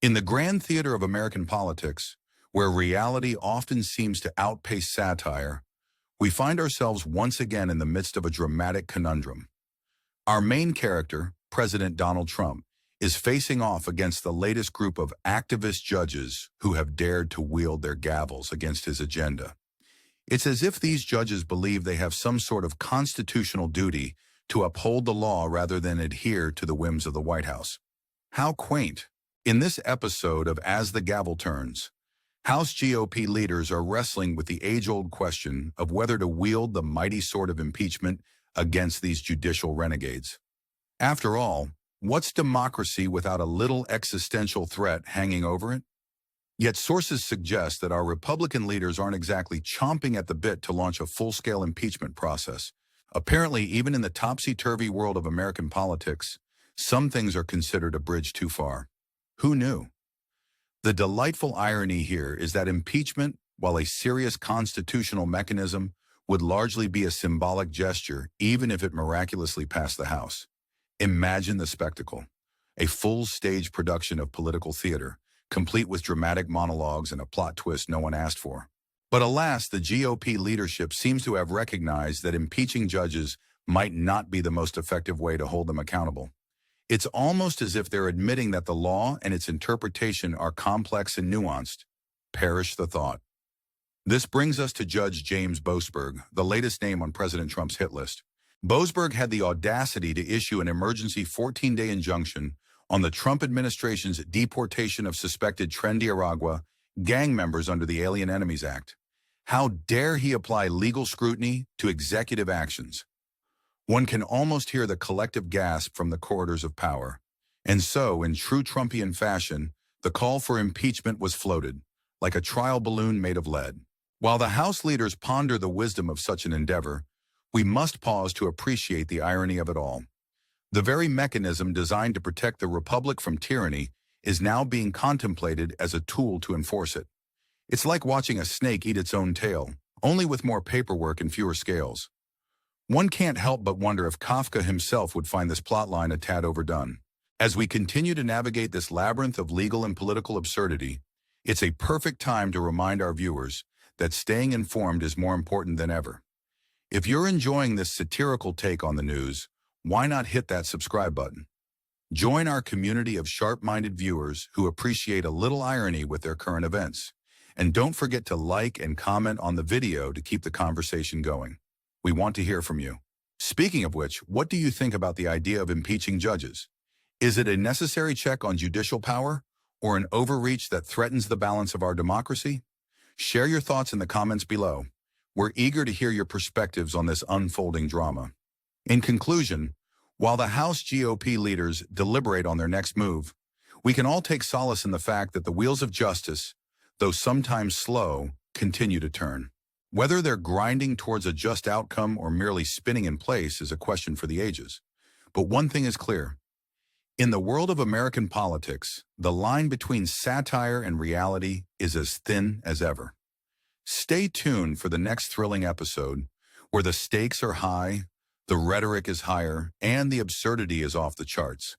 In the grand theater of American politics, where reality often seems to outpace satire, we find ourselves once again in the midst of a dramatic conundrum. Our main character, President Donald Trump, is facing off against the latest group of activist judges who have dared to wield their gavels against his agenda. It's as if these judges believe they have some sort of constitutional duty to uphold the law rather than adhere to the whims of the White House. How quaint. In this episode of As the Gavel Turns, House GOP leaders are wrestling with the age-old question of whether to wield the mighty sword of impeachment against these judicial renegades. After all, what's democracy without a little existential threat hanging over it? Yet sources suggest that our Republican leaders aren't exactly chomping at the bit to launch a full-scale impeachment process. Apparently, even in the topsy-turvy world of American politics, some things are considered a bridge too far. Who knew? The delightful irony here is that impeachment, while a serious constitutional mechanism, would largely be a symbolic gesture even if it miraculously passed the House. Imagine the spectacle. A full-stage production of political theater, complete with dramatic monologues and a plot twist no one asked for. But alas, the GOP leadership seems to have recognized that impeaching judges might not be the most effective way to hold them accountable. It's almost as if they're admitting that the law and its interpretation are complex and nuanced. Perish the thought. This brings us to Judge James Boasberg, the latest name on President Trump's hit list. Boasberg had the audacity to issue an emergency 14-day injunction on the Trump administration's deportation of suspected Nicaragua gang members under the Alien Enemies Act. How dare he apply legal scrutiny to executive actions? One can almost hear the collective gasp from the corridors of power. And so, in true Trumpian fashion, the call for impeachment was floated, like a trial balloon made of lead. While the House leaders ponder the wisdom of such an endeavor, we must pause to appreciate the irony of it all. The very mechanism designed to protect the republic from tyranny is now being contemplated as a tool to enforce it. It's like watching a snake eat its own tail, only with more paperwork and fewer scales. One can't help but wonder if Kafka himself would find this plotline a tad overdone. As we continue to navigate this labyrinth of legal and political absurdity, it's a perfect time to remind our viewers that staying informed is more important than ever. If you're enjoying this satirical take on the news, why not hit that subscribe button? Join our community of sharp-minded viewers who appreciate a little irony with their current events. And don't forget to like and comment on the video to keep the conversation going. We want to hear from you. Speaking of which, what do you think about the idea of impeaching judges? Is it a necessary check on judicial power, or an overreach that threatens the balance of our democracy? Share your thoughts in the comments below. We're eager to hear your perspectives on this unfolding drama. In conclusion, while the House GOP leaders deliberate on their next move, we can all take solace in the fact that the wheels of justice, though sometimes slow, continue to turn. Whether they're grinding towards a just outcome or merely spinning in place is a question for the ages. But one thing is clear. In the world of American politics, the line between satire and reality is as thin as ever. Stay tuned for the next thrilling episode, where the stakes are high, the rhetoric is higher, and the absurdity is off the charts.